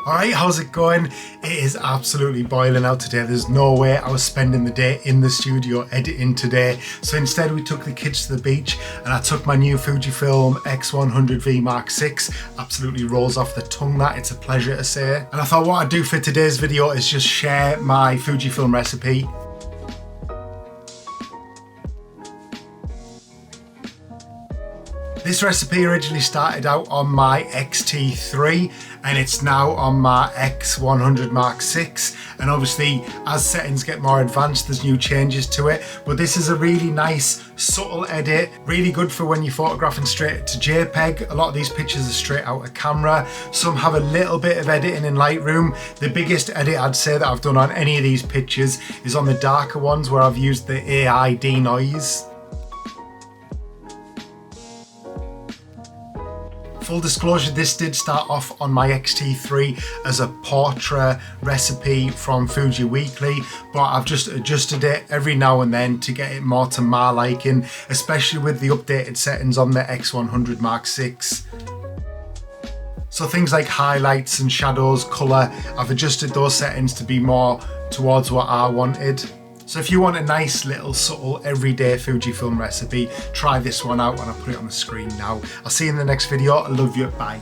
Alright, how's it going? It is absolutely boiling out today. There's no way I was spending the day in the studio editing today. So instead we took the kids to the beach and I took my new Fujifilm X100v Mark VI. Absolutely rolls off the tongue that, it's a pleasure to say. And I thought what I'd do for today's video is just share my Fujifilm recipe. This recipe originally started out on my X-T3 and it's now on my X100 Mark VI, and obviously as settings get more advanced there's new changes to it, but this is a really nice subtle edit, really good for when you're photographing straight to JPEG. A lot of these pictures are straight out of camera, some have a little bit of editing in Lightroom. The biggest edit I'd say that I've done on any of these pictures is on the darker ones where I've used the AI denoise. Full disclosure, this did start off on my X-T3 as a portrait recipe from Fuji Weekly, but I've just adjusted it every now and then to get it more to my liking, especially with the updated settings on the X100 Mark VI. So things like highlights and shadows, colour, I've adjusted those settings to be more towards what I wanted. So if you want a nice little subtle everyday Fujifilm recipe, try this one out and I'll put it on the screen now. I'll see you in the next video. I love you, bye.